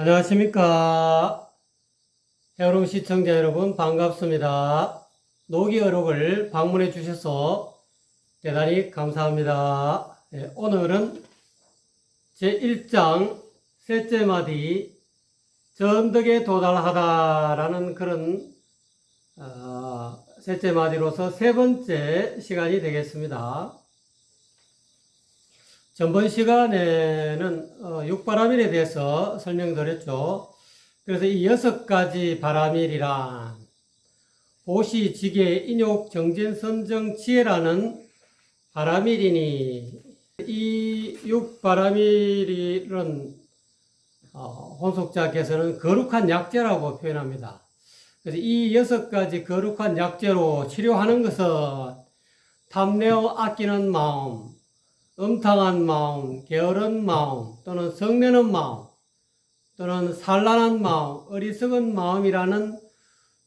안녕하십니까. 헤어룸 시청자 여러분 반갑습니다. 노기어록을 방문해 주셔서 대단히 감사합니다. 오늘은 제1장 셋째 마디 전덕에 도달하다라는 그런 셋째 마디로서 세 번째 시간이 되겠습니다. 전번 시간에는 육바라밀에 대해서 설명드렸죠. 그래서 이 6가지 바라밀이란 보시, 지계, 인욕, 정진, 선정, 지혜라는 바라밀이니 이 육바라밀은 혼속자께서는 거룩한 약재라고 표현합니다. 그래서 이 6가지 거룩한 약재로 치료하는 것은 탐내어 아끼는 마음, 음탕한 마음, 게으른 마음, 또는 성내는 마음, 또는 산란한 마음, 어리석은 마음이라는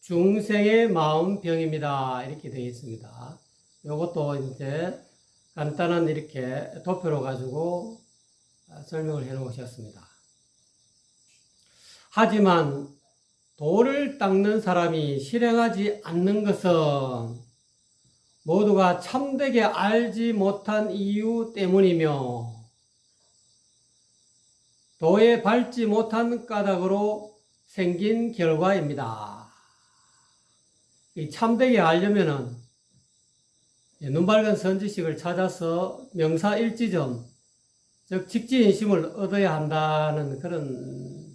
중생의 마음병입니다. 이렇게 되어 있습니다. 이것도 이제 간단한 이렇게 도표로 가지고 설명을 해 놓으셨습니다. 하지만 도를 닦는 사람이 실행하지 않는 것은 모두가 참되게 알지 못한 이유 때문이며 도에 밟지 못한 까닭으로 생긴 결과입니다. 이 참되게 알려면은 눈밝은 선지식을 찾아서 명사일지점, 즉 직지인심을 얻어야 한다는 그런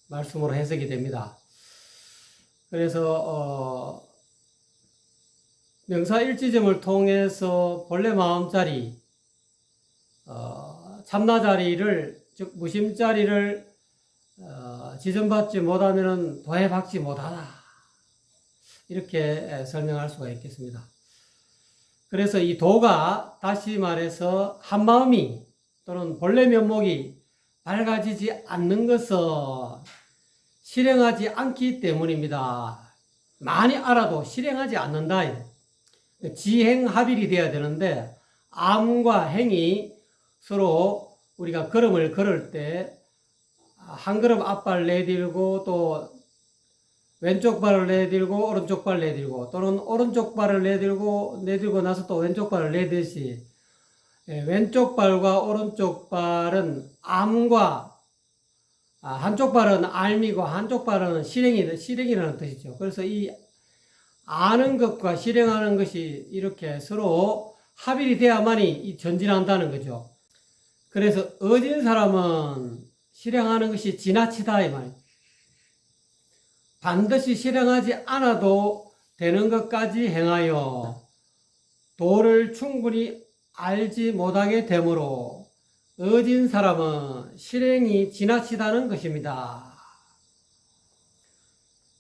말씀으로 해석이 됩니다. 그래서 명사일지점을 통해서 본래 마음자리, 참나자리를, 즉 무심자리를 지점받지 못하면 도해받지 못하다. 이렇게 설명할 수가 있겠습니다. 그래서 이 도가 다시 말해서 한마음이 또는 본래 면목이 밝아지지 않는 것은 실행하지 않기 때문입니다. 많이 알아도 실행하지 않는다. 지행합일이 되어야 되는데 암과 행이 서로 우리가 걸음을 걸을 때 한 걸음 앞발 내딜고 또 왼쪽 발을 내딜고 오른쪽 발 내딜고 또는 오른쪽 발을 내들고 나서 또 왼쪽 발을 내듯이 왼쪽 발과 오른쪽 발은 암과 한쪽 발은 알미고 한쪽 발은 실행이라는 뜻이죠. 그래서 이 아는 것과 실행하는 것이 이렇게 서로 합일이 돼야만이 이 전진한다는 거죠. 그래서 어진 사람은 실행하는 것이 지나치다 이 말이에요. 반드시 실행하지 않아도 되는 것까지 행하여 도를 충분히 알지 못하게 되므로 어진 사람은 실행이 지나치다는 것입니다.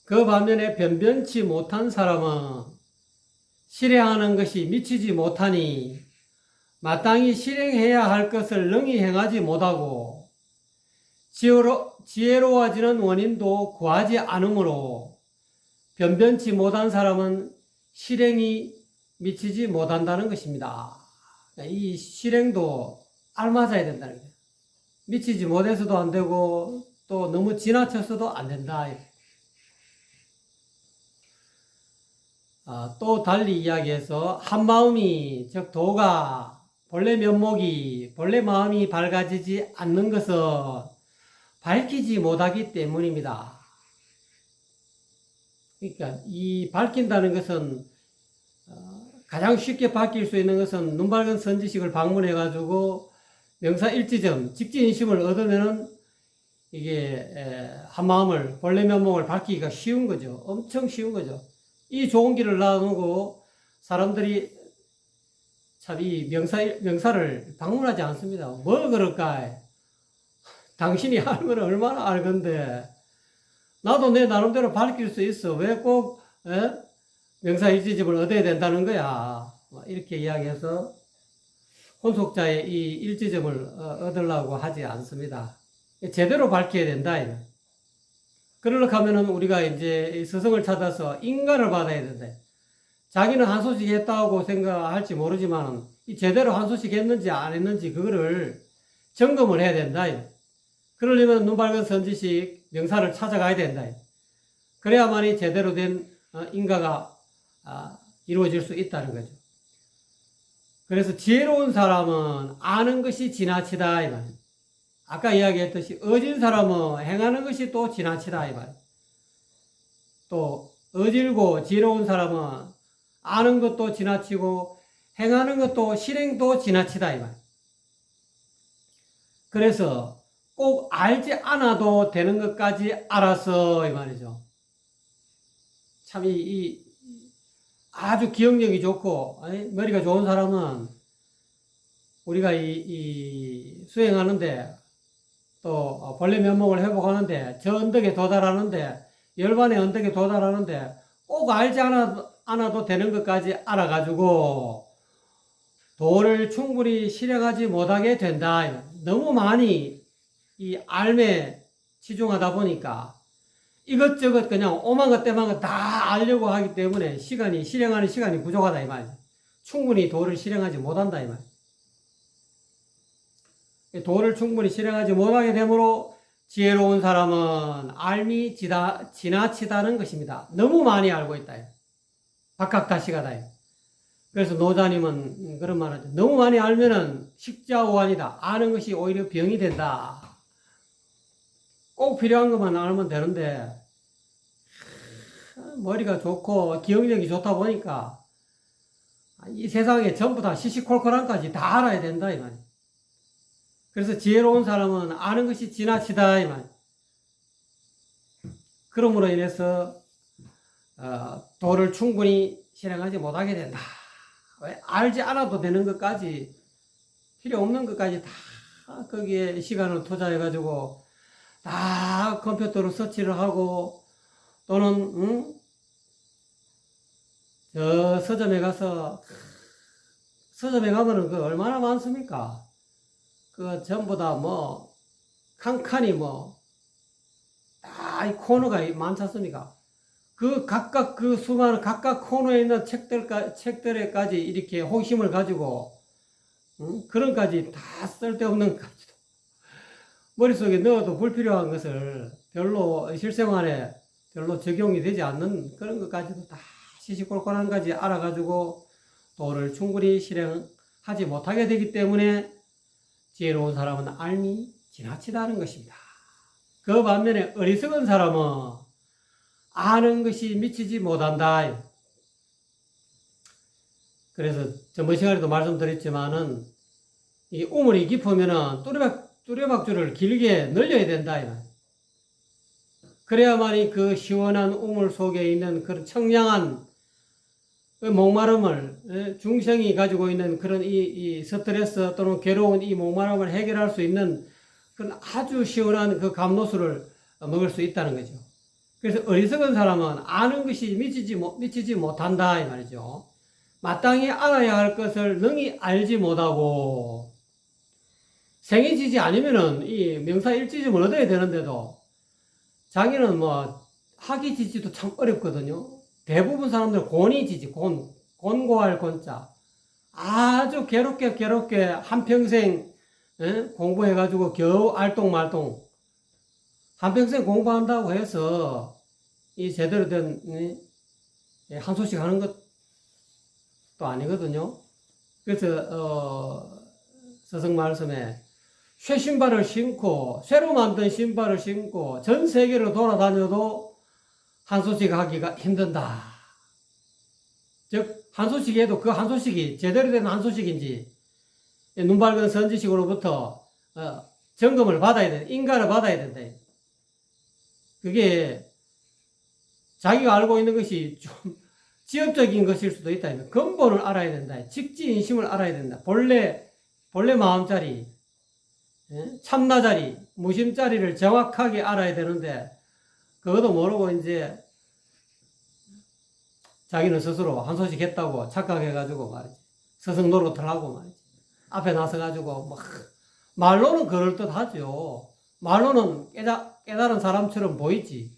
그 반면에 변변치 못한 사람은 실행하는 것이 미치지 못하니 마땅히 실행해야 할 것을 능히 행하지 못하고 지혜로워지는 원인도 구하지 않으므로 변변치 못한 사람은 실행이 미치지 못한다는 것입니다. 이 실행도 알맞아야 된다는 거예요. 미치지 못해서도 안 되고 또 너무 지나쳐서도 안 된다. 또 달리 이야기해서 한마음이 즉 도가 본래 면목이 본래 마음이 밝아지지 않는 것은 밝히지 못하기 때문입니다. 그러니까 이 밝힌다는 것은 가장 쉽게 밝힐 수 있는 것은 눈밝은 선지식을 방문해 가지고 명사일지점 직지인심을 얻으면은 이게 한마음을 본래 면목을 밝히기가 쉬운 거죠. 엄청 쉬운 거죠. 이 좋은 길을 나누고 사람들이 참 이 명사를 방문하지 않습니다. 뭐 그럴까? 당신이 알면 얼마나 알건데 나도 내 나름대로 밝힐 수 있어. 왜 꼭 명사일지점을 얻어야 된다는 거야. 이렇게 이야기해서 혼속자의 이 일지점을 얻으려고 하지 않습니다. 제대로 밝혀야 된다. 그러려고 하면은 우리가 이제 스승을 찾아서 인가를 받아야 된다. 자기는 한 소식 했다고 생각할지 모르지만 제대로 한 소식 했는지 안 했는지 그거를 점검을 해야 된다. 그러려면 눈 밝은 선지식 명사를 찾아가야 된다. 그래야만이 제대로 된 인가가 이루어질 수 있다는 거죠. 그래서 지혜로운 사람은 아는 것이 지나치다 이 말이에요. 아까 이야기했듯이 어진 사람은 행하는 것이 또 지나치다 이 말이에요. 또 어질고 지혜로운 사람은 아는 것도 지나치고 행하는 것도 실행도 지나치다 이 말이에요. 그래서 꼭 알지 않아도 되는 것까지 알아서 이 말이죠. 참 아주 기억력이 좋고 머리가 좋은 사람은 우리가 이 수행하는데 또 본래 면목을 회복하는데 저 언덕에 도달하는데 열반의 언덕에 도달하는데 꼭 알지 않아도 되는 것까지 알아가지고 도를 충분히 실행하지 못하게 된다. 너무 많이 이 알매 치중하다 보니까 이것저것 그냥 오만 것 때만 것 다 알려고 하기 때문에 실행하는 시간이 부족하다 이 말이에요. 충분히 도를 실행하지 못한다 이 말이에요. 도를 충분히 실행하지 못하게 되므로 지혜로운 사람은 알미 지나치다는 것입니다. 너무 많이 알고 있다. 박학다시가다. 그래서 노자님은 그런 말 하죠. 너무 많이 알면은 식자오한이다. 아는 것이 오히려 병이 된다. 꼭 필요한 것만 알면 되는데 머리가 좋고 기억력이 좋다 보니까 이 세상에 전부 다 시시콜콜한 까지 다 알아야 된다 이 말이에요. 그래서 지혜로운 사람은 아는 것이 지나치다 이 말이에요. 그러므로 인해서 도를 충분히 실행하지 못하게 된다. 왜? 알지 않아도 되는 것까지 필요 없는 것까지 다 거기에 시간을 투자해 가지고 다 컴퓨터로 서치를 하고 또는 저 서점에 가서 서점에 가면은 그 얼마나 많습니까? 그 전부 다 뭐 칸칸이 뭐 다 이 코너가 많지 않습니까? 그 각각 그 수많은 각각 코너에 있는 책들에까지 이렇게 호기심을 가지고 그런까지 다 쓸데없는 까지도 머릿속에 넣어도 불필요한 것을 별로 실생활에 별로 적용이 되지 않는 그런 것까지도 다 시시콜콜한 까지 알아가지고 도를 충분히 실행하지 못하게 되기 때문에 지혜로운 사람은 알미 지나치다는 것입니다. 그 반면에 어리석은 사람은 아는 것이 미치지 못한다. 그래서 저번 시간에도 말씀드렸지만은 이 우물이 깊으면은 뚜레박줄을 길게 늘려야 된다. 그래야만이 그 시원한 우물 속에 있는 그런 청량한 그 목마름을 중생이 가지고 있는 그런 이 스트레스 또는 괴로운 이 목마름을 해결할 수 있는 그런 아주 시원한 그 감로수를 먹을 수 있다는 거죠. 그래서 어리석은 사람은 아는 것이 미치지 못한다 이 말이죠. 마땅히 알아야 할 것을 능히 알지 못하고 생이지지 않으면은 이 명사일지점을 얻어야 되는데도 자기는 뭐 학이지지도 참 어렵거든요. 대부분 사람들은 곤이지지 곤고할 곤자 아주 괴롭게 한평생 공부해가지고 겨우 알똥말똥 한평생 공부한다고 해서 이 제대로 된 한 소식 하는 것도 아니거든요. 그래서 스승 말씀에 새 신발을 신고 새로 만든 신발을 신고 전 세계로 돌아다녀도 한 소식 하기가 힘든다. 즉 한 소식에도 그 한 소식이 제대로 된 한 소식인지 눈 밝은 선지식으로부터 점검을 받아야 돼. 인가를 받아야 된다. 그게 자기가 알고 있는 것이 좀 지엽적인 것일 수도 있다. 근본을 알아야 된다. 직지인심을 알아야 된다. 본래 마음자리, 참나자리, 무심자리를 정확하게 알아야 되는데 그것도 모르고 이제 자기는 스스로 한 소식 했다고 착각해가지고 말이지. 스승 노릇을 하고 말이지. 앞에 나서가지고 막 말로는 그럴듯하죠. 말로는 깨달은 사람처럼 보이지.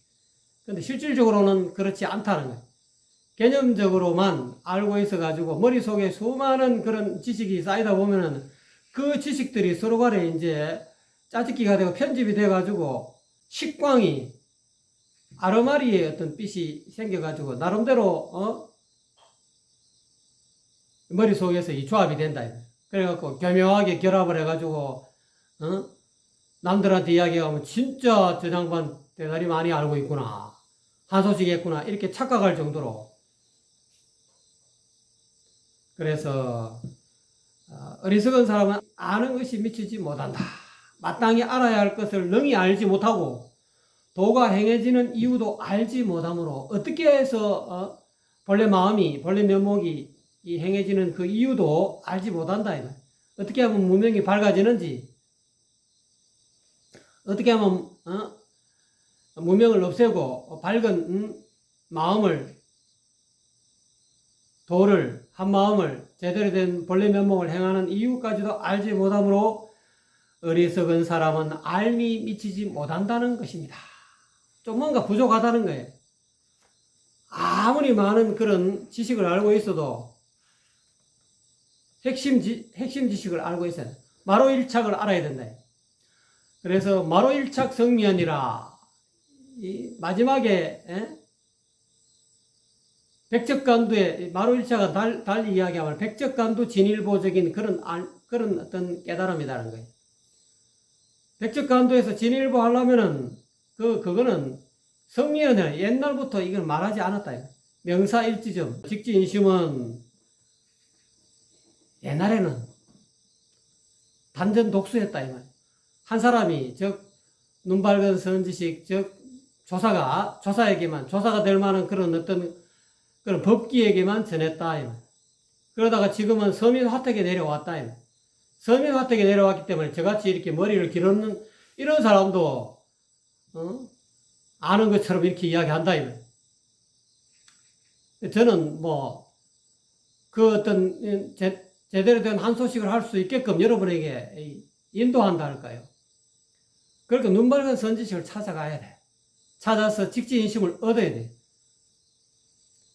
근데 실질적으로는 그렇지 않다는 거예요. 개념적으로만 알고 있어가지고 머릿속에 수많은 그런 지식이 쌓이다 보면은 그 지식들이 서로 간에 이제 짜집기가 되고 편집이 돼가지고 식광이 아르마리의 어떤 빛이 생겨가지고 나름대로 머릿속에서 이 조합이 된다. 그래갖고 교묘하게 결합을 해가지고 남들한테 이야기하면 진짜 저 장반 대단히 많이 알고 있구나, 한 소식 했구나, 이렇게 착각할 정도로. 그래서 어리석은 사람은 아는 것이 미치지 못한다. 마땅히 알아야 할 것을 능히 알지 못하고 도가 행해지는 이유도 알지 못하므로 어떻게 해서 본래 마음이, 본래 면목이 이 행해지는 그 이유도 알지 못한다. 어떻게 하면 무명이 밝아지는지, 어떻게 하면 무명을 없애고 밝은 마음을, 도를, 한 마음을, 제대로 된 본래 면목을 행하는 이유까지도 알지 못하므로 어리석은 사람은 알미 미치지 못한다는 것입니다. 좀 뭔가 부족하다는 거예요. 아무리 많은 그런 지식을 알고 있어도 핵심 지식을 알고 있어야 돼. 마로일착을 알아야 된다. 그래서 마로일착 성미연이라, 이 마지막에 백적간두에 마로일착과 달리 이야기하면 백적간두 진일보적인 그런 어떤 깨달음이라는 거예요. 백적간두에서 진일보 하려면은 그거는 성미연은 옛날부터 이걸 말하지 않았다. 명사일지점, 직지인심은 옛날에는 단전 독수했다. 이 말. 한 사람이 눈 밝은 선지식 조사가 될 만한 그런 어떤 그런 법기에게만 전했다. 이 말. 그러다가 지금은 서민 화택에 내려왔다. 이 말. 서민 화택에 내려왔기 때문에 저같이 이렇게 머리를 길었는 이런 사람도 아는 것처럼 이렇게 이야기한다. 저는 그 어떤 제대로 된 한 소식을 할 수 있게끔 여러분에게 인도한다 할까요? 그러니까 눈 밝은 선지식을 찾아가야 돼. 찾아서 직지인심을 얻어야 돼.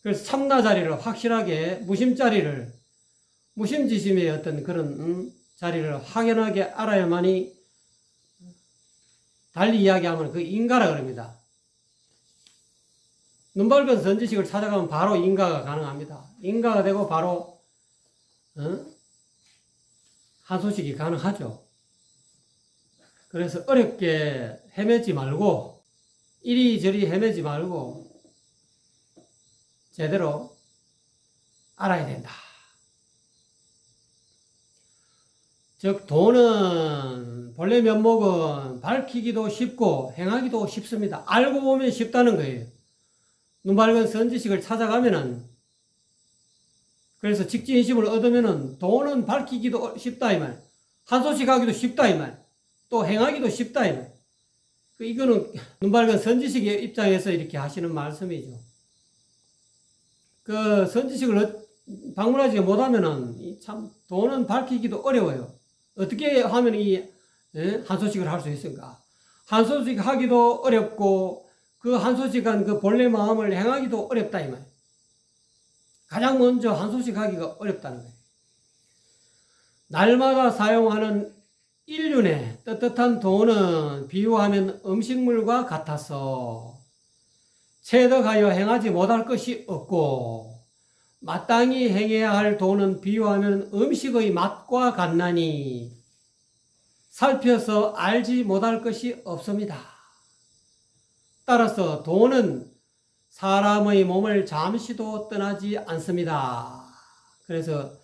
그래서 참나 자리를 확실하게, 무심지심의 어떤 그런 자리를 확연하게 알아야만이, 달리 이야기하면 그 인가라 그럽니다. 눈 밝은 선지식을 찾아가면 바로 인가가 가능합니다. 인가가 되고 바로 한 소식이 가능하죠. 그래서 어렵게 헤매지 말고, 이리저리 헤매지 말고 제대로 알아야 된다. 즉 돈은 본래 면목은 밝히기도 쉽고 행하기도 쉽습니다. 알고 보면 쉽다는 거예요. 눈 밝은 선지식을 찾아가면은, 그래서 직지인심을 얻으면은 돈은 밝히기도 쉽다 이 말, 한 소식 하기도 쉽다 이 말, 또 행하기도 쉽다 이 말. 이거는 눈 밝은 선지식의 입장에서 이렇게 하시는 말씀이죠. 그 선지식을 방문하지 못하면은 참 돈은 밝히기도 어려워요. 어떻게 하면 한 소식을 할 수 있을까? 한 소식 하기도 어렵고 그 한 소식한 그 본래 마음을 행하기도 어렵다 이 말. 가장 먼저 한 소식 하기가 어렵다는 거예요. 날마다 사용하는 일륜의 떳떳한 돈은 비유하면 음식물과 같아서 체득하여 행하지 못할 것이 없고, 마땅히 행해야 할 돈은 비유하면 음식의 맛과 같나니 살펴서 알지 못할 것이 없습니다. 따라서 돈은 사람의 몸을 잠시도 떠나지 않습니다. 그래서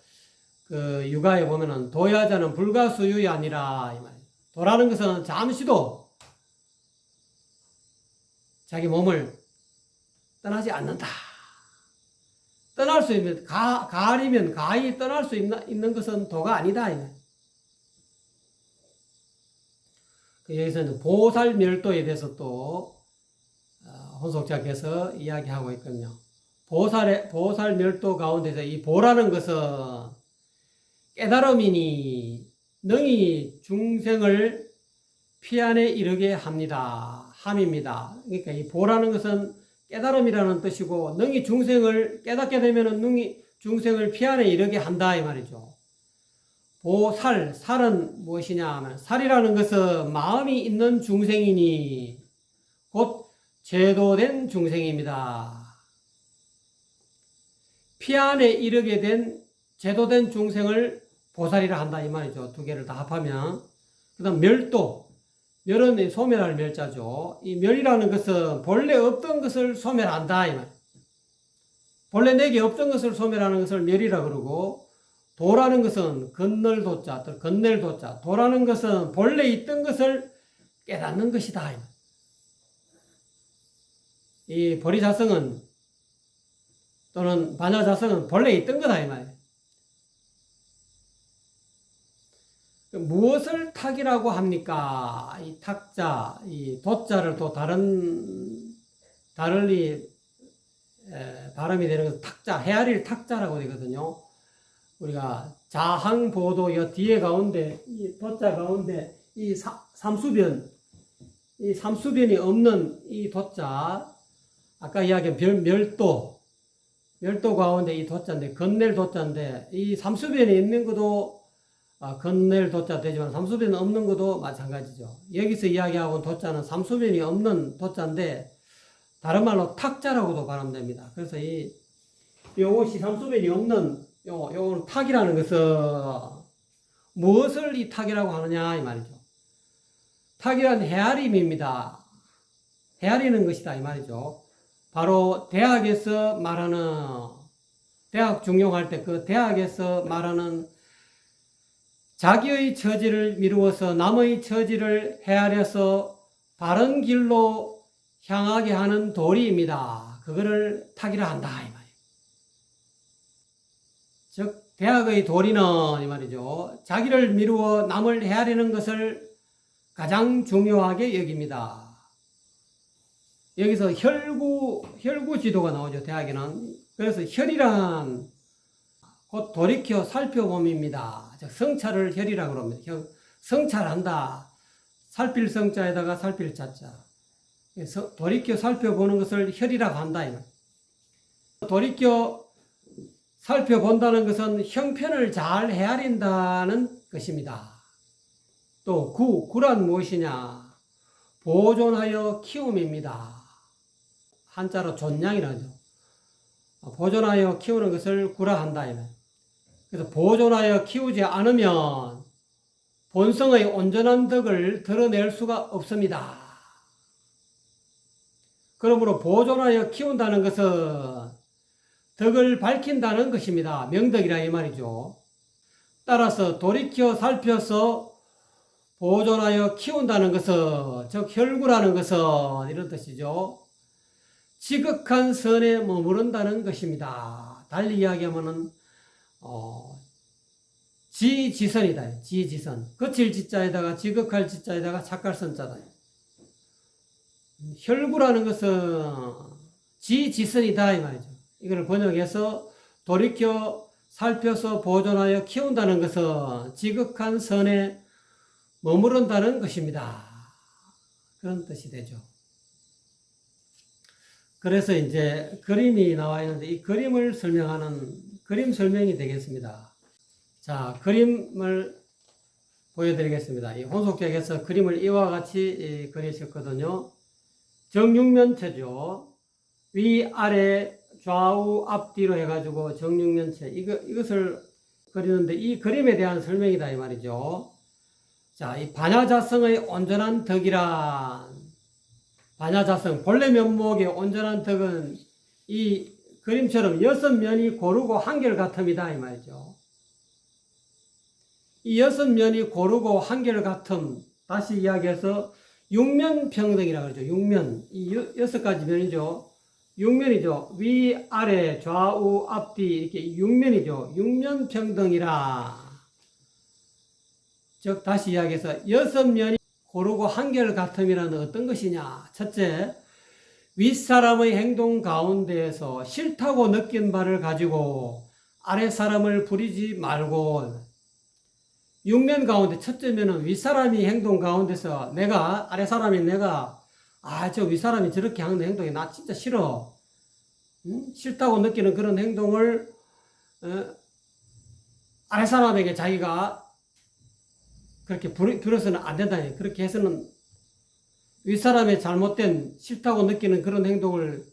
그 육아에 보면은 도야자는 불가수유이 아니라 이 말이에요. 도라는 것은 잠시도 자기 몸을 떠나지 않는다. 떠날 수 있는, 가리면 가히 떠날 수 있는 것은 도가 아니다. 여기서는 보살멸도에 대해서 또 혼속자께서 이야기하고 있거든요. 보살멸도 가운데서 이 보라는 것은 깨달음이니 능히 중생을 피안에 이르게 합니다. 함입니다. 그러니까 이 보라는 것은 깨달음이라는 뜻이고, 능히 중생을 깨닫게 되면 능히 중생을 피안에 이르게 한다 이 말이죠. 보살, 살은 무엇이냐 하면 살이라는 것은 마음이 있는 중생이니 곧 제도된 중생입니다. 피 안에 이르게 된 제도된 중생을 보살이라 한다 이 말이죠. 두 개를 다 합하면. 그 다음 멸도, 멸은 소멸할 멸자죠. 이 멸이라는 것은 본래 없던 것을 소멸한다 이 말. 본래 내게 없던 것을 소멸하는 것을 멸이라 그러고, 도라는 것은 건널 도자, 건넬 도자. 도라는 것은 본래 있던 것을 깨닫는 것이다. 이 보리자성은 또는 반야자성은 본래 있던 거다 이 말이에요. 무엇을 탁이라고 합니까? 이 탁자, 이 도자를 또 다르게 발음이 되는 것은 탁자, 헤아릴 탁자라고 되거든요. 우리가 자항보도 여 뒤에 가운데 이 도자 가운데 이 삼수변이 없는 이 도자, 아까 이야기한 멸도 가운데 이 도자인데 건넬 도자인데 이 삼수변에 있는 것도 건넬 도자 되지만 삼수변 없는 것도 마찬가지죠. 여기서 이야기하고 도자는 삼수변이 없는 도자인데 다른 말로 탁자라고도 발음됩니다. 그래서 요것이 삼수변이 없는 요거는 탁이라는 것은 무엇을 이 탁이라고 하느냐 이 말이죠. 탁이란 헤아림입니다. 헤아리는 것이다 이 말이죠. 바로 대학에서 말하는, 대학 중용할 때 그 대학에서 말하는 자기의 처지를 미루어서 남의 처지를 헤아려서 바른 길로 향하게 하는 도리입니다. 그거를 탁이라 한다 이 말이에요. 즉 대학의 도리는 이 말이죠. 자기를 미루어 남을 헤아리는 것을 가장 중요하게 여깁니다. 여기서 혈구 지도가 나오죠. 대학에는. 그래서 혈이란 곧 돌이켜 살펴봄입니다. 즉 성찰을 혈이라고 그럽니다. 성찰한다. 살필 성자에다가 살필 자자. 돌이켜 살펴보는 것을 혈이라고 한다. 돌이켜 살펴본다는 것은 형편을 잘 헤아린다는 것입니다. 또 구란 무엇이냐? 보존하여 키움입니다. 한자로 존양이라죠. 보존하여 키우는 것을 구라 한다. 그래서 보존하여 키우지 않으면 본성의 온전한 덕을 드러낼 수가 없습니다. 그러므로 보존하여 키운다는 것은 덕을 밝힌다는 것입니다. 명덕이라 이 말이죠. 따라서 돌이켜 살펴서 보존하여 키운다는 것은, 즉 혈구라는 것은 이런 뜻이죠. 지극한 선에 머무른다는 것입니다. 달리 이야기하면은 지지선이다. 지지선. 거칠 지자에다가 지극할 지자에다가 착할 선자다. 혈구라는 것은 지지선이다 이 말이죠. 이걸 번역해서 돌이켜 살펴서 보존하여 키운다는 것은 지극한 선에 머무른다는 것입니다. 그런 뜻이 되죠. 그래서 이제 그림이 나와 있는데 이 그림을 설명하는 그림 설명이 되겠습니다. 자, 그림을 보여드리겠습니다. 이 혼속객에서 그림을 이와 같이 그리셨거든요. 정육면체죠. 위, 아래, 좌우, 앞뒤로 해가지고 정육면체. 이것을 그리는데 이 그림에 대한 설명이다 이 말이죠. 자, 이 반야자성의 온전한 덕이란, 반야자성, 본래 면목의 온전한 덕은 이 그림처럼 6면이 고르고 한결같음이다 이 말이죠. 이 6면이 고르고 한결같음, 다시 이야기해서 육면평등이라고 그러죠. 육면, 이 6가지 면이죠. 육면이죠. 위, 아래, 좌우, 앞뒤 이렇게 육면이죠. 육면평등이라. 즉 다시 이야기해서 6면이 고르고 한결같음이라는 어떤 것이냐. 첫째, 윗사람의 행동 가운데에서 싫다고 느낀 바를 가지고 아랫사람을 부리지 말고, 육면 가운데 첫째 면은 윗사람이 행동 가운데서 내가, 아랫사람이 내가 저 윗사람이 저렇게 하는 행동이 나 진짜 싫어. 싫다고 느끼는 그런 행동을 아랫사람에게 자기가 그렇게 빌어서는 안 된다. 그렇게 해서는 윗사람의 잘못된 싫다고 느끼는 그런 행동을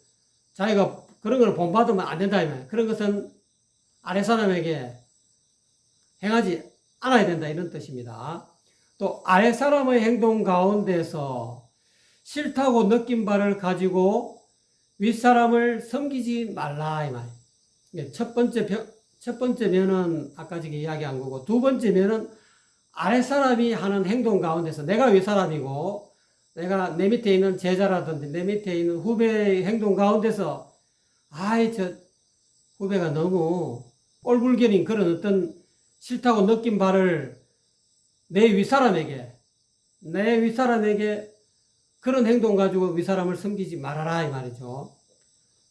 자기가 그런 걸 본받으면 안 된다. 그런 것은 아랫사람에게 행하지 않아야 된다. 이런 뜻입니다. 또 아랫사람의 행동 가운데서 싫다고 느낀 바를 가지고 윗사람을 섬기지 말라. 이 말이에요. 첫 번째 면은 아까 전에 이야기한 거고, 두 번째 면은 아랫사람이 하는 행동 가운데서 내가 윗사람이고 내가 내 밑에 있는 제자라든지 내 밑에 있는 후배의 행동 가운데서 저 후배가 너무 꼴불견인 그런 어떤 싫다고 느낀 바를 내 윗사람에게 그런 행동 가지고 윗사람을 섬기지 말아라 이 말이죠.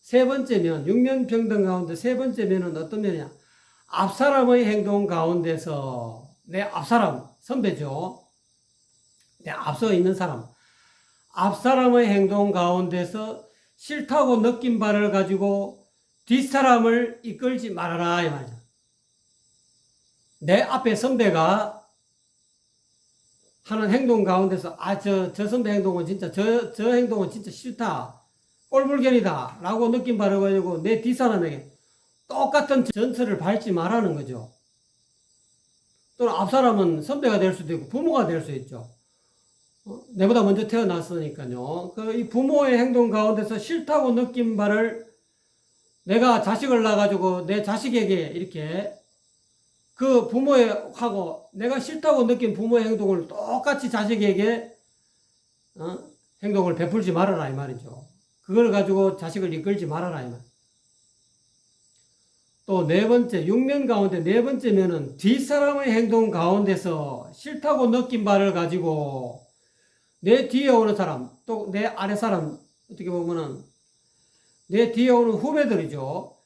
세 번째 면, 육면평등 가운데 세 번째 면은 어떤 면이냐? 앞사람의 행동 가운데서 내 앞사람, 선배죠. 내 앞서 있는 사람. 앞사람의 행동 가운데서 싫다고 느낀 바를 가지고 뒷사람을 이끌지 말아라 이 말이죠. 내 앞에 선배가 하는 행동 가운데서 저 선배 행동은 진짜 저 행동은 진짜 싫다. 꼴불견이다. 라고 느낀 바를 가지고 내 뒷사람에게 똑같은 전철을 밟지 말라는 거죠. 또는 앞사람은 선배가 될 수도 있고 부모가 될 수 있죠. 내보다 먼저 태어났으니까요. 이 부모의 행동 가운데서 싫다고 느낀 바를 내가 자식을 낳아가지고 내 자식에게 이렇게 그 부모하고 내가 싫다고 느낀 부모의 행동을 똑같이 자식에게 행동을 베풀지 말아라 이 말이죠. 그걸 가지고 자식을 이끌지 말아라 이 말. 또 네 번째, 육면 가운데 네 번째 면은 뒷사람의 행동 가운데서 싫다고 느낀 바를 가지고 내 뒤에 오는 사람, 또 내 아래 사람, 어떻게 보면은 내 뒤에 오는 후배들이죠.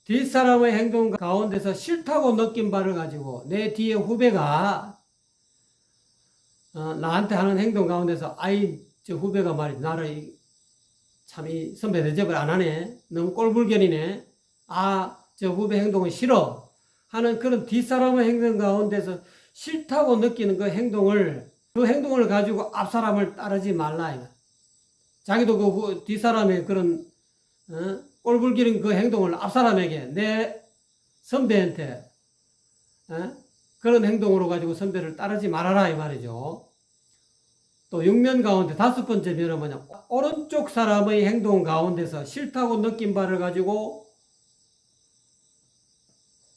뒷사람의 행동 가운데서 싫다고 느낀 바를 가지고 내 뒤에 후배가 나한테 하는 행동 가운데서 저 후배가 말이지 나를 참 이 선배 대접을 안 하네. 너무 꼴불견이네. 저 후배 행동은 싫어. 하는 그런 뒷사람의 행동 가운데서 싫다고 느끼는 그 행동을 가지고 앞사람을 따르지 말라. 자기도 그 뒷사람의 그런 꼴불견인 그 행동을 앞사람에게 내 선배한테 그런 행동으로 가지고 선배를 따르지 말아라 이 말이죠. 또 육면 가운데 다섯 번째 면은 뭐냐? 오른쪽 사람의 행동 가운데서 싫다고 느낀 바를 가지고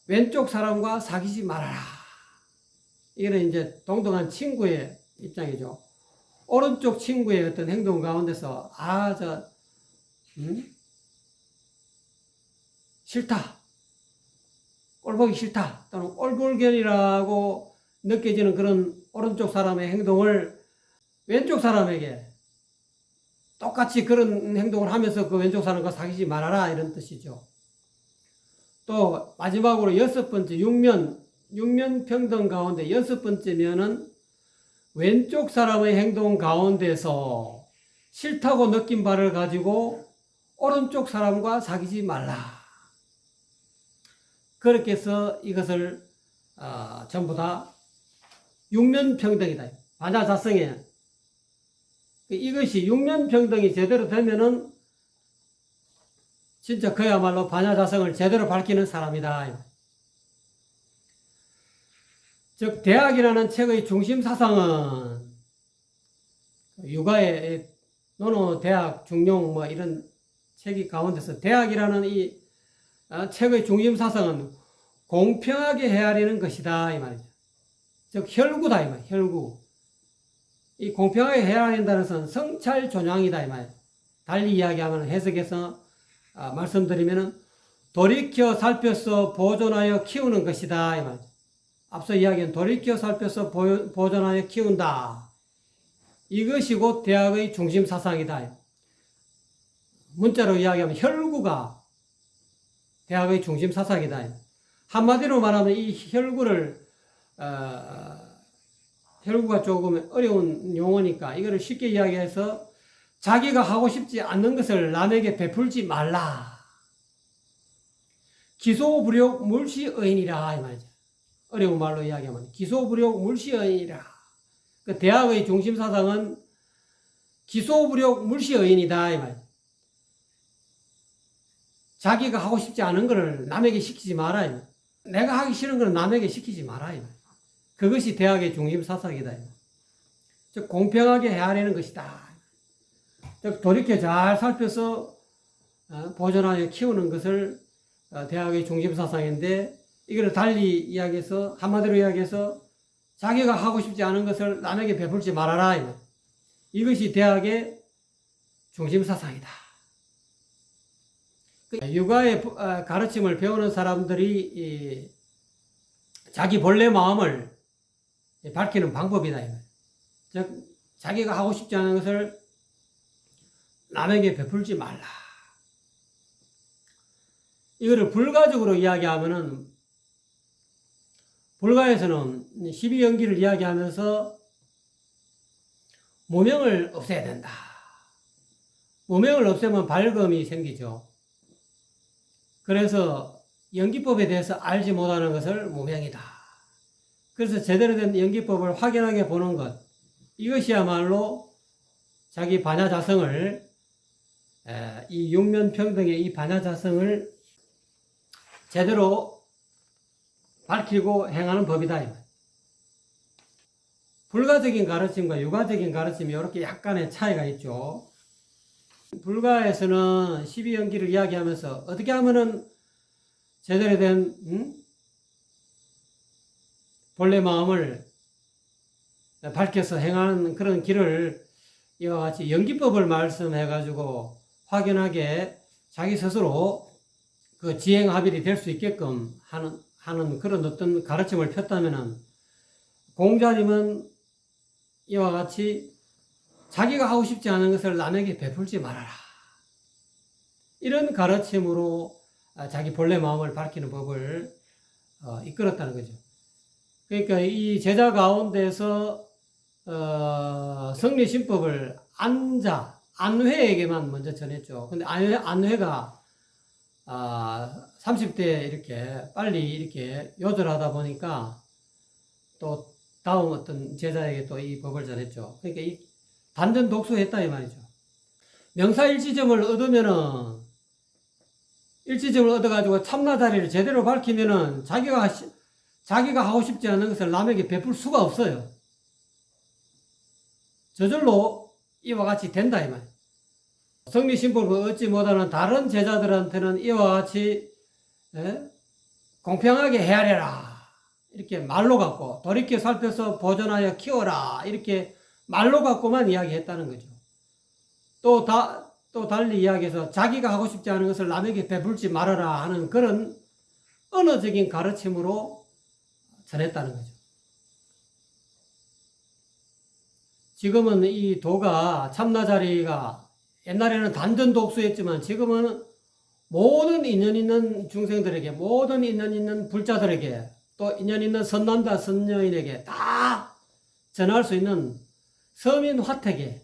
왼쪽 사람과 사귀지 말아라. 이거는 이제 동등한 친구의 입장이죠. 오른쪽 친구의 어떤 행동 가운데서 싫다. 꼴보기 싫다. 또는 꼴불견이라고 느껴지는 그런 오른쪽 사람의 행동을 왼쪽 사람에게 똑같이 그런 행동을 하면서 그 왼쪽 사람과 사귀지 말아라 이런 뜻이죠. 또 마지막으로 여섯 번째 육면 평등 가운데 여섯 번째 면은 왼쪽 사람의 행동 가운데서 싫다고 느낀 바를 가지고 오른쪽 사람과 사귀지 말라. 그렇게 해서 이것을 전부 다 육면평등이다. 반야자성에 이것이 육면평등이 제대로 되면은 진짜 그야말로 반야자성을 제대로 밝히는 사람이다. 즉 대학이라는 책의 중심 사상은 육아의 노노 대학 중용 이런 책이 가운데서 대학이라는 이 책의 중심 사상은 공평하게 헤아리는 것이다 이 말이죠. 즉 혈구다 이 말. 혈구. 이 공평하게 헤아린다는 것은 성찰 존양이다 이 말. 달리 이야기하면 해석해서 말씀드리면은 돌이켜 살펴서 보존하여 키우는 것이다 이 말. 앞서 이야기한 돌이켜 살펴서 보존하여 키운다. 이것이 곧 대학의 중심 사상이다. 문자로 이야기하면 혈구가 대학의 중심 사상이다. 한마디로 말하면 이 혈구가 조금 어려운 용어니까 이거를 쉽게 이야기해서 자기가 하고 싶지 않는 것을 남에게 베풀지 말라. 기소불욕 물시의인이라 이 말이죠. 어려운 말로 이야기하면 기소불욕 물시의인이라. 그 대학의 중심 사상은 기소불역 물시의인이다 이 말. 자기가 하고 싶지 않은 것을 남에게 시키지 마라 이 말. 내가 하기 싫은 것은 남에게 시키지 마라 이 말. 그것이 대학의 중심 사상이다 이 말. 즉 공평하게 헤아리는 것이다. 즉 돌이켜 잘 살펴서 보존하여 키우는 것을 대학의 중심 사상인데, 이걸 달리 이야기해서, 한마디로 이야기해서 자기가 하고 싶지 않은 것을 남에게 베풀지 말아라 이 말. 이것이 대학의 중심 사상이다. 육아의 가르침을 배우는 사람들이 자기 본래 마음을 밝히는 방법이다. 즉 자기가 하고 싶지 않은 것을 남에게 베풀지 말라. 이거를 불가적으로 이야기하면은, 불가에서는 12연기를 이야기하면서 무명을 없애야 된다. 무명을 없애면 발금이 생기죠. 그래서 연기법에 대해서 알지 못하는 것을 무명이다. 그래서 제대로 된 연기법을 확연하게 보는 것, 이것이야말로 자기 반야자성을, 이 육면평등의 이 반야자성을 제대로 밝히고 행하는 법이다. 불가적인 가르침과 유가적인 가르침이 이렇게 약간의 차이가 있죠. 불가에서는 12연기를 이야기하면서 어떻게 하면은 제대로 된 본래 마음을 밝혀서 행하는 그런 길을 이와 같이 연기법을 말씀해가지고 확연하게 자기 스스로 그 지행합일이 될 수 있게끔 하는 그런 어떤 가르침을 폈다면은, 공자님은 이와 같이 자기가 하고 싶지 않은 것을 남에게 베풀지 말아라. 이런 가르침으로 자기 본래 마음을 밝히는 법을 이끌었다는 거죠. 그러니까 이 제자 가운데서 성리신법을 안회에게만 먼저 전했죠. 근데 안회가 30대에 이렇게 빨리 이렇게 요절하다 보니까 또 다음 어떤 제자에게 또 이 법을 전했죠. 그러니까 이 단전 독수했다 이 말이죠. 명사일치점을 얻으면은, 일치점을 얻어가지고 참나자리를 제대로 밝히면은 자기가 하고 싶지 않은 것을 남에게 베풀 수가 없어요. 저절로 이와 같이 된다 이 말. 성리신법을 얻지 못하는 다른 제자들한테는 이와 같이 공평하게 헤아려라 이렇게 말로 갖고, 돌이켜 살펴서 보존하여 키워라 이렇게 말로 갖고만 이야기했다는 거죠. 또 달리 이야기해서 자기가 하고 싶지 않은 것을 남에게 베풀지 말아라 하는 그런 언어적인 가르침으로 전했다는 거죠. 지금은 이 도가, 참나자리가 옛날에는 단전 독수였지만 지금은 모든 인연 있는 중생들에게, 모든 인연 있는 불자들에게, 또 인연 있는 선남자 선녀인에게 다 전할 수 있는 서민 화택에,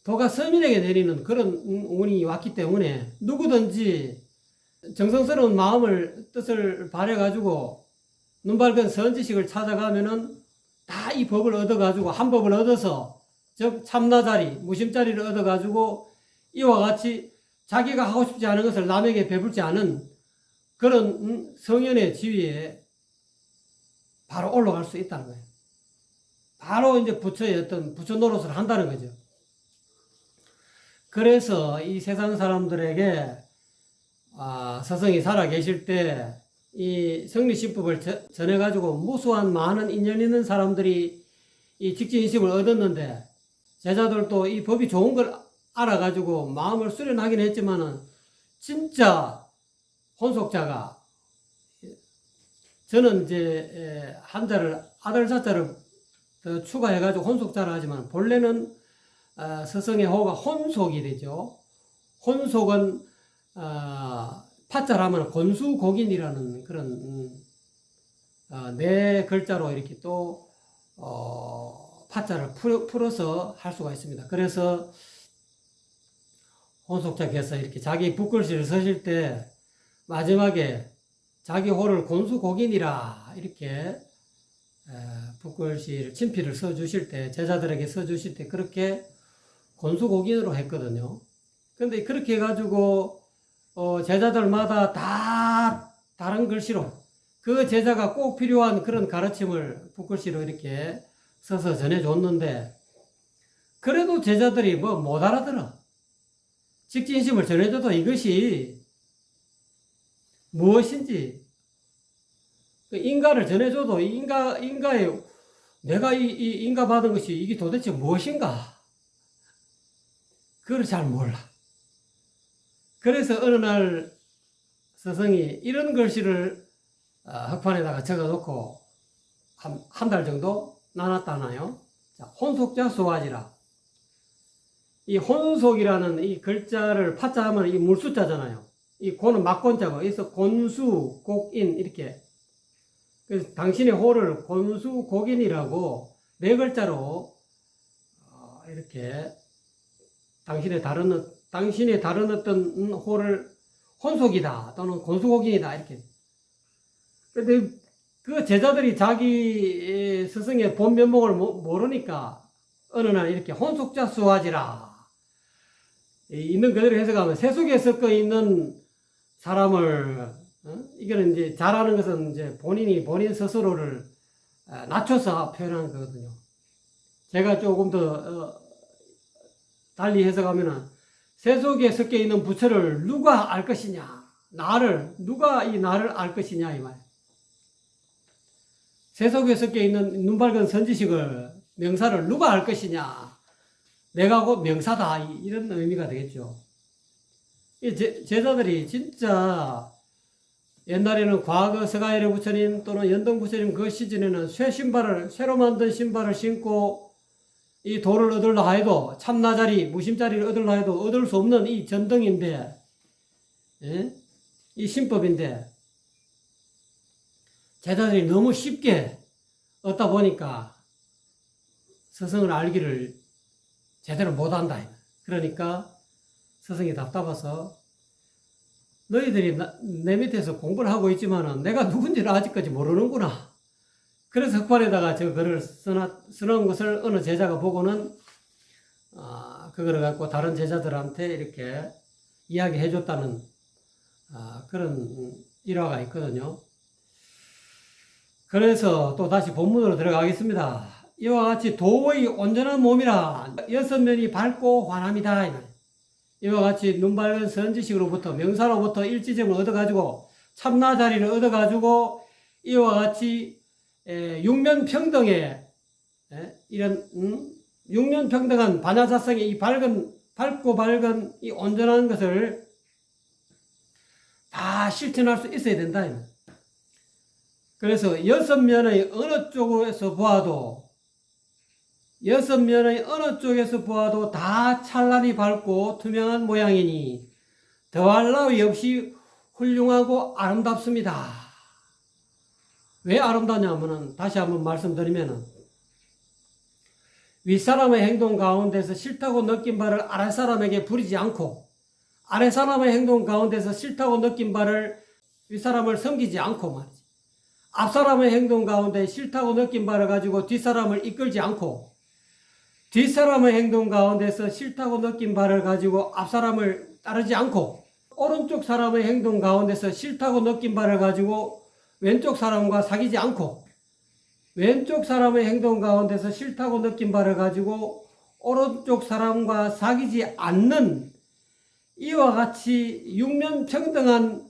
도가 서민에게 내리는 그런 운이 왔기 때문에 누구든지 정성스러운 마음을, 뜻을 발해가지고 눈밝은 선지식을 찾아가면은 다 이 법을 얻어가지고, 한 법을 얻어서, 즉 참나자리, 무심자리를 얻어가지고 이와 같이 자기가 하고 싶지 않은 것을 남에게 베풀지 않은 그런 성현의 지위에 바로 올라갈 수 있다는 거예요. 바로 이제 부처의 어떤 부처 노릇을 한다는 거죠. 그래서 이 세상 사람들에게 스승이 살아 계실 때 이 성리신법을 전해가지고 무수한 많은 인연 있는 사람들이 이 직진인식을 얻었는데, 제자들도 이 법이 좋은 걸 알아가지고 마음을 수련하긴 했지만은 진짜 혼속자가, 저는 이제 한자를, 아들 자자를 더 추가해가지고 혼속자를 하지만 본래는 스승의 호가 혼속이 되죠. 혼속은 파자를 하면 곤수곡인이라는 그런 네 글자로 이렇게 또 파자를 풀어서 할 수가 있습니다. 그래서 혼속자께서 이렇게 자기 붓글씨를 쓰실 때 마지막에 자기 호를 곤수곡인이라 이렇게 붓글씨를 친필을 써주실 때, 제자들에게 써주실 때 그렇게 권수곡인으로 했거든요. 근데 그렇게 해가지고 제자들마다 다 다른 글씨로 그 제자가 꼭 필요한 그런 가르침을 붓글씨로 이렇게 써서 전해줬는데, 그래도 제자들이 뭐 못 알아들어. 직진심을 전해줘도 이것이 무엇인지, 그 인가를 전해줘도 인가의 내가 이 인가 받은 것이 이게 도대체 무엇인가? 그걸 잘 몰라. 그래서 어느 날 스승이 이런 글씨를 흑판에다가 적어놓고 한 달 정도 나눴다나요? 자, 혼속자 수화지라. 이 혼속이라는 이 글자를 파자 하면 이 물수자잖아요. 이 고는 막곤자고, 그래서 곤수, 곡인 이렇게. 그래서 당신의 호를 곤수, 곡인이라고 네 글자로 이렇게 당신의 다른 어떤 호를 혼속이다 또는 곤수곡인이다 이렇게. 근데 그 제자들이 자기 스승의 본 면목을 모르니까 어느 날 이렇게 혼속자 수화지라 있는 그대로 해석하면 새 속에 섞어 있는 사람을, 이거는 이제 잘하는 것은 이제 본인 스스로를 낮춰서 표현하는 거거든요. 제가 조금 더 달리 해석하면은 새 속에 섞여 있는 부처를 누가 알 것이냐, 누가 이 나를 알 것이냐 이 말. 새 속에 섞여 있는 눈 밝은 선지식을, 명사를 누가 알 것이냐, 내가 곧 명사다, 이런 의미가 되겠죠. 제자들이 진짜 옛날에는 과거 서가일의 부처님 또는 연동 부처님 그 시즌에는 새로 만든 신발을 신고 이 도를 얻으려 해도, 참나자리, 무심자리를 얻으려 해도 얻을 수 없는 이 전등인데, 이 신법인데, 제자들이 너무 쉽게 얻다 보니까 스승을 알기를 제대로 못한다. 그러니까 스승이 답답해서 너희들이 내 밑에서 공부를 하고 있지만은 내가 누군지를 아직까지 모르는구나. 그래서 흑판에다가 저 글을 써놓은 것을 어느 제자가 보고는 그거를 갖고 다른 제자들한테 이렇게 이야기해 줬다는 그런 일화가 있거든요. 그래서 또 다시 본문으로 들어가겠습니다. 이와 같이 도의 온전한 몸이라 여섯 면이 밝고 환함이다. 이와 같이 눈 밝은 선지식으로부터, 명사로부터 일지점을 얻어가지고 참나자리를 얻어가지고 이와 같이 육면평등의 이런 육면평등한 반야자성의 이 밝고 밝은 이 온전한 것을 다 실천할 수 있어야 된다. 그래서 여섯 면의 어느 쪽에서 보아도 다 찬란히 밝고 투명한 모양이니 더할 나위 없이 훌륭하고 아름답습니다. 왜 아름다냐면은 다시 한번 말씀드리면은 윗사람의 행동 가운데서 싫다고 느낀 바를 아랫사람에게 부리지 않고, 아랫사람의 행동 가운데서 싫다고 느낀 바를 윗사람을 섬기지 않고 말이지. 앞사람의 행동 가운데 싫다고 느낀 바를 가지고 뒷사람을 이끌지 않고, 뒷사람의 행동 가운데서 싫다고 느낀 바를 가지고 앞사람을 따르지 않고, 오른쪽 사람의 행동 가운데서 싫다고 느낀 바를 가지고 왼쪽 사람과 사귀지 않고, 왼쪽 사람의 행동 가운데서 싫다고 느낀 바를 가지고 오른쪽 사람과 사귀지 않는 이와 같이 육면평등한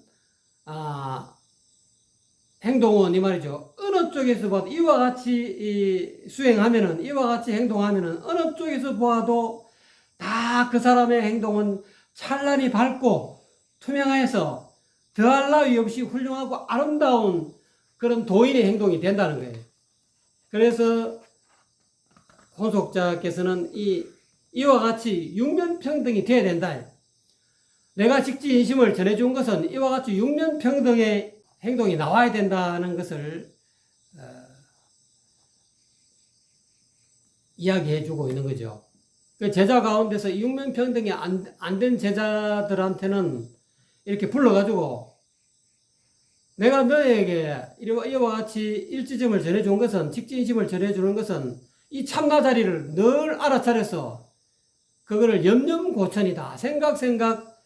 행동은 이 말이죠. 어느 쪽에서 봐도 이와 같이 수행하면은, 이와 같이 행동하면은 어느 쪽에서 보아도 다 그 사람의 행동은 찬란히 밝고 투명해서 더할 나위 없이 훌륭하고 아름다운 그런 도인의 행동이 된다는 거예요. 그래서 혼속자께서는 이와 같이 육면평등이 돼야 된다. 내가 직지인심을 전해준 것은 이와 같이 육면평등의 행동이 나와야 된다는 것을 이야기해 주고 있는 거죠. 그 제자 가운데서 육면평등이 안 된 제자들한테는 이렇게 불러가지고 내가 너에게 이와 같이 일지점을 전해준 것은, 직진심을 전해주는 것은 이 참나 자리를 늘 알아차려서 그거를 염염고천이다. 생각,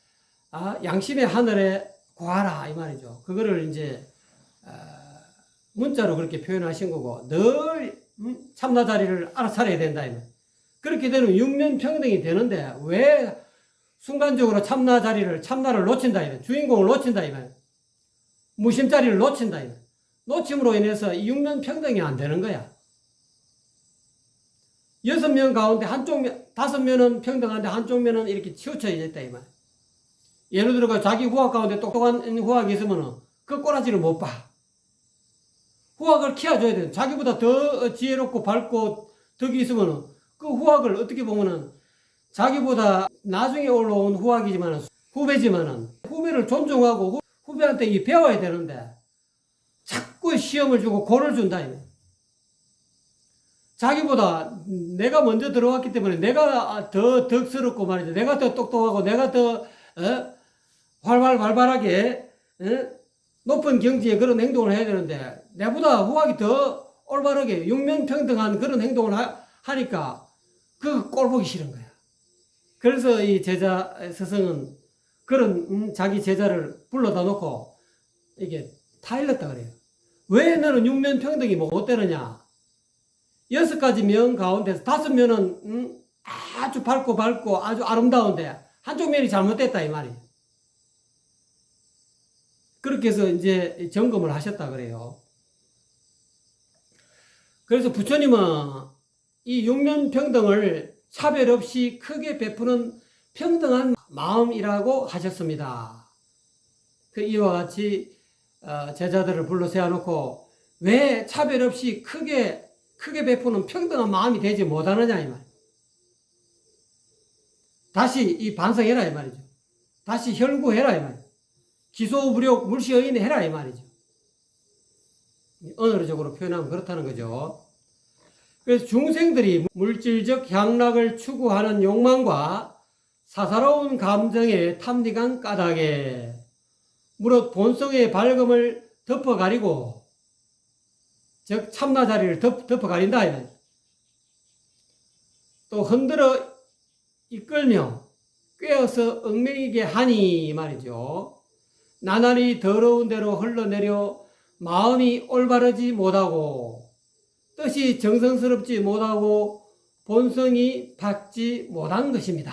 양심의 하늘에 구하라 이 말이죠. 그거를 이제 문자로 그렇게 표현하신 거고, 늘 참나 자리를 알아차려야 된다 이 말. 그렇게 되면 육면평등이 되는데 왜 순간적으로 참나를 놓친다 이 말. 주인공을 놓친다 이 말. 무심자리를 놓친다 이 말. 놓침으로 인해서 이 육면평등이 안 되는 거야. 6명 가운데 한쪽 면, 5면은 평등한데 한쪽 면은 이렇게 치우쳐져 있다 이 말. 예를 들어 자기 후학 가운데 똑똑한 후학이 있으면 그 꼬라지를 못 봐. 후학을 키워줘야 돼. 자기보다 더 지혜롭고 밝고 덕이 있으면 그 후학을 어떻게 보면은 자기보다 나중에 올라온 후학이지만은 후배지만은 후배를 존중하고 후배한테 이 배워야 되는데 자꾸 시험을 주고 고를 준다. 자기보다 내가 먼저 들어왔기 때문에 내가 더 덕스럽고 말이죠. 내가 더 똑똑하고 내가 더 활발하게 높은 경지에 그런 행동을 해야 되는데 내보다 후학이 더 올바르게 육면평등한 그런 행동을 하니까 그 꼴 보기 싫은 거야. 그래서 이 제자 스승은 그런 자기 제자를 불러다 놓고 이게 타일렀다 그래요. 왜 너는 육면평등이 못 되느냐? 6가지 면 가운데서 5면은 아주 밝고 아주 아름다운데 한쪽 면이 잘못됐다 이 말이에요. 그렇게 해서 이제 점검을 하셨다 그래요. 그래서 부처님은 이 육면평등을 차별 없이 크게 베푸는 평등한 마음이라고 하셨습니다. 그 이와 같이 제자들을 불러 세워놓고 왜 차별 없이 크게 베푸는 평등한 마음이 되지 못하느냐 이 말. 다시 이 반성해라 이 말이죠. 다시 혈구해라 이 말. 기소부력 물시의인 해라 이 말이죠. 언어적으로 표현하면 그렇다는 거죠. 그래서 중생들이 물질적 향락을 추구하는 욕망과 사사로운 감정에 탐닉한 까닭에 무릇 본성의 밝음을 덮어가리고 즉 참나 자리를 덮어가린다. 또 흔들어 이끌며 꿰어서 얽매이게 하니 말이죠. 나날이 더러운 대로 흘러내려 마음이 올바르지 못하고 뜻이 정성스럽지 못하고 본성이 밝지 못한 것입니다.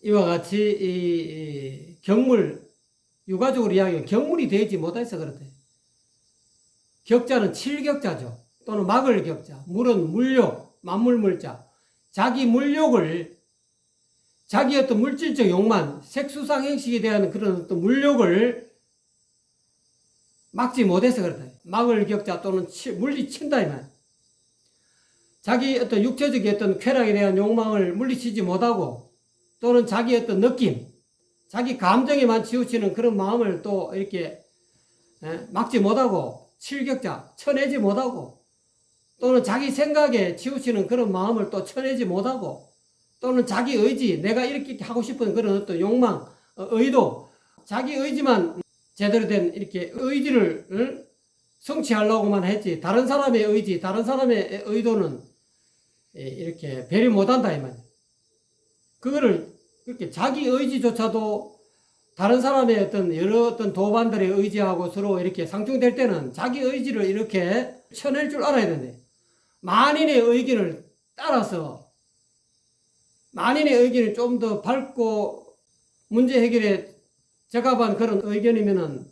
이와 같이 이 경물, 유가적으로 이야기하면 경물이 되지 못해서 그렇대. 격자는 7격자죠. 또는 막을 격자. 물은 물욕, 만물물자. 자기 물욕을, 자기 어떤 물질적 욕만, 색수상 행식에 대한 그런 어떤 물욕을 막지 못해서 그렇다. 막을 격자 또는 물리친다 이 말. 자기 어떤 육체적인 어떤 쾌락에 대한 욕망을 물리치지 못하고 또는 자기 어떤 느낌, 자기 감정에만 치우치는 그런 마음을 또 이렇게 막지 못하고 칠격자, 쳐내지 못하고 또는 자기 생각에 치우치는 그런 마음을 또 쳐내지 못하고 또는 자기 의지, 내가 이렇게 하고 싶은 그런 어떤 욕망, 의도, 자기 의지만 제대로 된 이렇게 의지를 성취하려고만 했지 다른 사람의 의지, 다른 사람의 의도는 이렇게 배려 못한다 이 말이야. 그거를 이렇게 자기 의지조차도 다른 사람의 어떤 여러 어떤 도반들의 의지하고 서로 이렇게 상충될 때는 자기 의지를 이렇게 쳐낼 줄 알아야 된대. 만인의 의견을 따라서 만인의 의견이 좀 더 밝고 문제 해결에 적합한 그런 의견이면은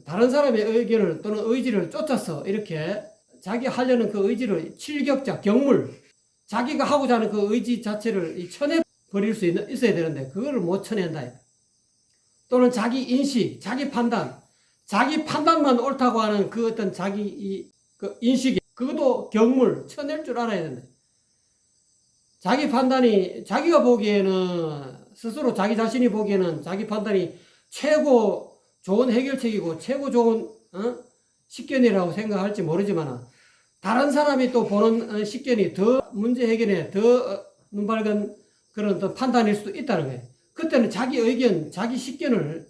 다른 사람의 의견을 또는 의지를 쫓아서 이렇게 자기 하려는 그 의지를 칠격자, 경물, 자기가 하고자 하는 그 의지 자체를 쳐내버릴 수 있어야 되는데 그거를 못 쳐낸다. 또는 자기 인식, 자기 판단, 자기 판단만 옳다고 하는 그 어떤 자기 그 인식이 그것도 경물, 쳐낼 줄 알아야 된다. 자기 판단이 자기가 보기에는 스스로 자기 자신이 보기에는 자기 판단이 최고 좋은 해결책이고 최고 좋은 식견이라고 생각할지 모르지만 다른 사람이 또 보는 식견이 더 문제 해결에 더 눈밝은 그런 또 판단일 수도 있다는 거예요. 그때는 자기 의견, 자기 식견을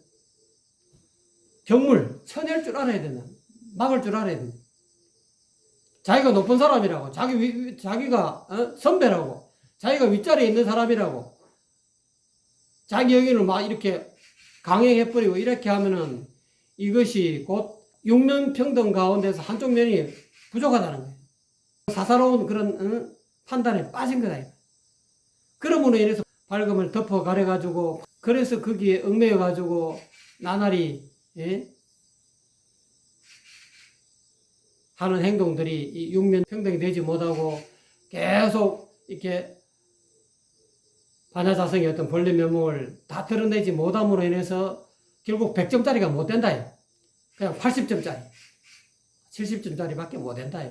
경물, 쳐낼 줄 알아야 되는, 막을 줄 알아야 된다. 자기가 높은 사람이라고, 자기가 선배라고, 자기가 윗자리에 있는 사람이라고, 자기 의견을 막 이렇게 강행해버리고 이렇게 하면은 이것이 곧 육면평등 가운데서 한쪽 면이 부족하다는 거예요. 사사로운 그런 판단에 빠진 거다. 그러므로 인해서 발금을 덮어 가려가지고 그래서 거기에 얽매여가지고 나날이 하는 행동들이 이 육면평등이 되지 못하고 계속 이렇게 반야자성의 어떤 본래 면목을 다 드러내지 못함으로 인해서 결국 100점짜리가 못 된다. 그냥 80점짜리, 70점짜리밖에 못 된다.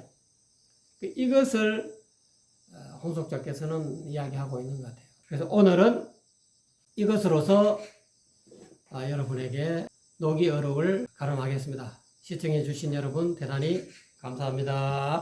이것을 홍석적께서는 이야기하고 있는 것 같아요. 그래서 오늘은 이것으로서 여러분에게 노기어록을 가름하겠습니다. 시청해 주신 여러분 대단히 감사합니다.